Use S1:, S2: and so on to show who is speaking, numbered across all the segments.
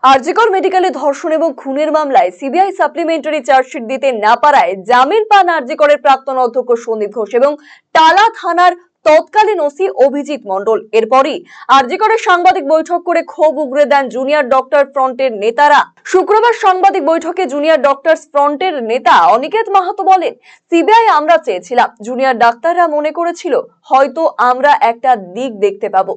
S1: আরজিকর মেডিকেলে ধর্ষণ এবং খুনের মামলায় সিবিআই সাপ্লিমেন্টারি চার্জশিট দিতে না পারায় জামিন পান আরজিকরের প্রাক্তন অধ্যক্ষ সন্দীপ ঘোষ এবং টালা থানার তৎকালীন ওসি অভিজিৎ মণ্ডল। এরপরই আরজিকরের সাংবাদিক বৈঠক করে ক্ষোভ উগরে দেন জুনিয়র ডক্টর ফ্রন্টের নেতারা। শুক্রবার সাংবাদিক বৈঠকে জুনিয়র ডক্টরস ফ্রন্টের নেতা অনিকেত মাহাতো বলেন, সিবিআই আমরা চেয়েছিলাম, জুনিয়র ডাক্তাররা মনে করেছিল হয়তো আমরা একটা দিক দেখতে পাবো।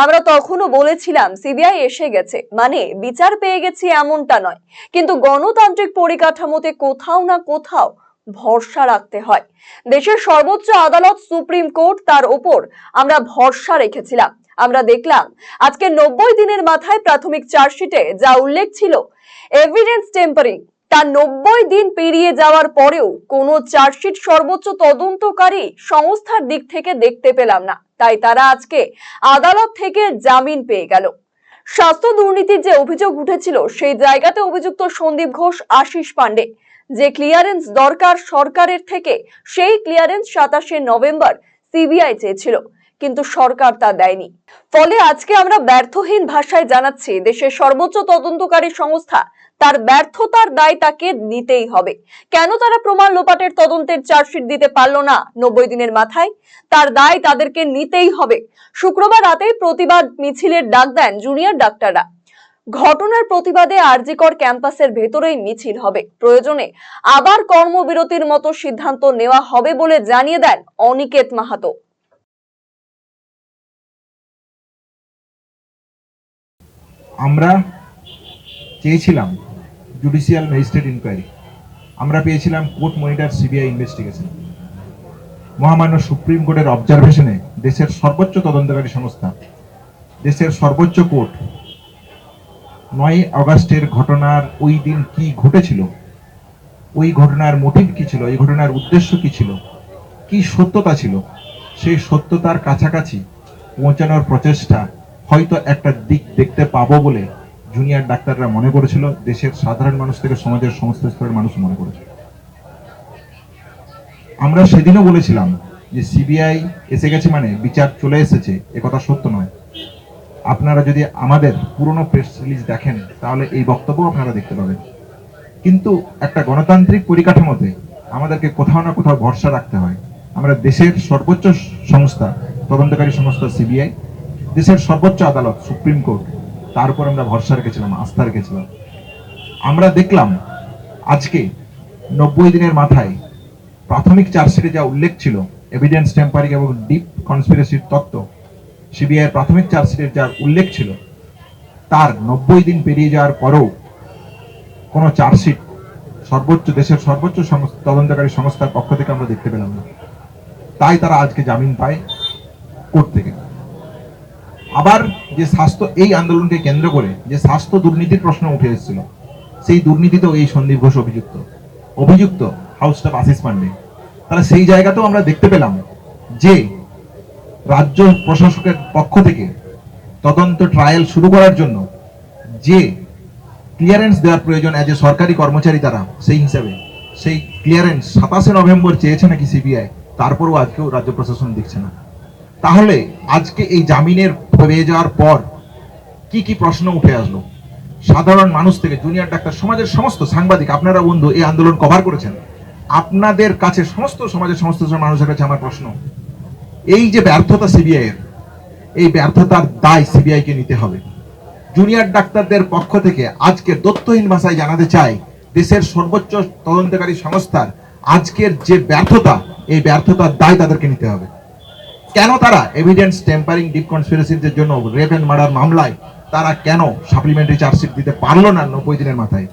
S1: আমরা তখনও বলেছিলাম সিবিআই এসে গেছে মানে বিচার পেয়ে গেছি এমনটা নয়, কিন্তু গণতান্ত্রিক পরিকাঠামোতে কোথাও না কোথাও ভরসা রাখতে হয়। দেশের সর্বোচ্চ আদালত সুপ্রিম কোর্ট, তার উপর আমরা ভরসা রেখেছিলাম। আমরা দেখলাম আজকে 90 দিনের মাথায় প্রাথমিক চার্জশিটে যা উল্লেখ ছিল এভিডেন্স টেম্পারিং, তা 90 দিন পেরিয়ে যাওয়ার পরেও কোনো চার্জশিট সর্বোচ্চ তদন্তকারী সংস্থার দিক থেকে দেখতে পেলাম না। তাই তারা আজকে আদালত থেকে জামিন পেয়ে গেল। স্বাস্থ্য দুর্নীতির যে অভিযোগ উঠেছিল সেই জায়গাতে অভিযুক্ত সন্দীপ ঘোষ, আশিস পান্ডে, যে ক্লিয়ারেন্স দরকার সরকারের থেকে সেই ক্লিয়ারেন্স 27 নভেম্বর সিবিআই চেয়েছিল, কিন্তু সরকার তা দেয়নি। ফলে আজকে আমরা ব্যর্থহীন ভাষায় জানাচ্ছি দেশের সর্বোচ্চ তদন্তকারী সংস্থা তার ব্যর্থতার দায় তাকে নিতেই হবে। কেন তারা প্রমাণ লোপাটের তদন্তের চার্জশিট দিতে পারলো না 90 দিনের মাথায়, তার দায় তাদেরকে নিতেই হবে। শুক্রবার রাতেই প্রতিবাদ মিছিলের ডাক দেন জুনিয়র ডাক্তাররা। ঘটনার প্রতিবাদে আরজিকর ক্যাম্পাসের ভেতরেই মিছিল হবে, প্রয়োজনে আবার কর্মবিরতির মতো সিদ্ধান্ত নেওয়া হবে বলে জানিয়ে দেন অনিকেত মাহাতো।
S2: আমরা চেয়েছিলাম জুডিশিয়াল ম্যাজিস্ট্রেট ইনকোয়ারি, আমরা পেয়েছিলাম কোর্ট মনিটর সিবিআই ইনভেস্টিগেশন। মহামান্য সুপ্রিম কোর্টের অবজারভেশনে দেশের সর্বোচ্চ তদন্তকারী সংস্থা, দেশের সর্বোচ্চ কোর্ট 9 আগস্টের ঘটনার ওই দিন কি ঘটেছিল, ওই ঘটনার মোটিভ কি ছিল, এই ঘটনার উদ্দেশ্য কি ছিল, কি সত্যতা ছিল, সেই সত্যতার কাছাকাছি পৌঁছানোর প্রচেষ্টা হয়তো একটা দিক দেখতে পাবো বলে জুনিয়র ডাক্তাররা মনে করেছিল, দেশের সাধারণ মানুষ থেকে সমাজের সমস্ত স্তরের মানুষ মনে করেছিল। আমরা সেদিনও বলেছিলাম যে সিবিআই এসে গেছে মানে বিচার চলে এসেছে, একথা সত্য নয়। আপনারা যদি আমাদের পুরনো প্রেস রিলিজ দেখেন তাহলে এই বক্তব্য আপনারা দেখতে পাবেন। কিন্তু একটা গণতান্ত্রিক পরিকাঠামোতে আমাদেরকে কোথাও না কোথাও ভরসা রাখতে হয়। আমরা দেশের সর্বোচ্চ সংস্থা, তদন্তকারী সংস্থা সিবিআই, দেশের সর্বোচ্চ আদালত সুপ্রিম কোর্ট, তার উপর আমরা ভরসা রেখেছিলাম, আস্থা রেখেছিলাম। আমরা দেখলাম আজকে 90 দিনের মাথায় প্রাথমিক চার্জশিটে যা উল্লেখ ছিল এভিডেন্স টেম্পারিং এবং ডিপ কনস্পিরেসির তত্ত্ব, সিবিআই প্রাথমিক চার্জশিটের যা উল্লেখ ছিল তার 90 দিন পেরিয়ে যাওয়ার পরেও কোনো চার্জশিট দেশের সর্বোচ্চ তদন্তকারী সংস্থার পক্ষ থেকে আমরা দেখতে পেলাম না। তাই তারা আজকে জামিন পায় কোর্ট থেকে। আবার যে স্বাস্থ্য, এই আন্দোলনকে কেন্দ্র করে যে স্বাস্থ্য দুর্নীতির প্রশ্ন উঠে এসেছিল, সেই দুর্নীতিতেও এই সন্দীপ ঘোষ অভিযুক্ত হাউস স্টাফ আশিস পান্ডে। তাহলে সেই জায়গাতেও আমরা দেখতে পেলাম যে রাজ্য প্রশাসকের পক্ষ থেকে তদন্ত ট্রায়াল শুরু করার জন্য যে ক্লিয়ারেন্স দেওয়ার প্রয়োজন এজ এ সরকারি কর্মচারী, তারা সেই হিসাবে সেই ক্লিয়ারেন্স 27 নভেম্বর চেয়েছে নাকি সিবিআই, তারপরও আজকেও রাজ্য প্রশাসন দিচ্ছে না। তাহলে আজকে এই জামিনের পেয়ে যাওয়ার পর কি কি প্রশ্ন উঠে আসলো সাধারণ মানুষ থেকে, জুনিয়র ডাক্তার, সমাজের সমস্ত সাংবাদিক, আপনারা বন্ধু এই আন্দোলন কভার করেছেন, আপনাদের কাছে সমস্ত সমাজের সমস্ত মানুষের কাছে আমার প্রশ্ন, এই যে ব্যর্থতা সিবিআই এর, এই ব্যর্থতার দায় সিবিআই কে নিতে হবে। জুনিয়র ডাক্তারদের পক্ষ থেকে আজকে তথ্যহীন ভাষায় জানাতে চাই, দেশের সর্বোচ্চ তদন্তকারী সংস্থার আজকের যে ব্যর্থতা, এই ব্যর্থতার দায় তাদেরকে নিতে হবে। কেন তারা এভিডেন্স টেম্পারিং ডিপ কনস্পিরেসির জন্য রেপ এন্ড মার্ডার মামলায় তারা কেন সাপ্লিমেন্টারি চার্জশিট দিতে পারলো না 90 দিনের মাথায়?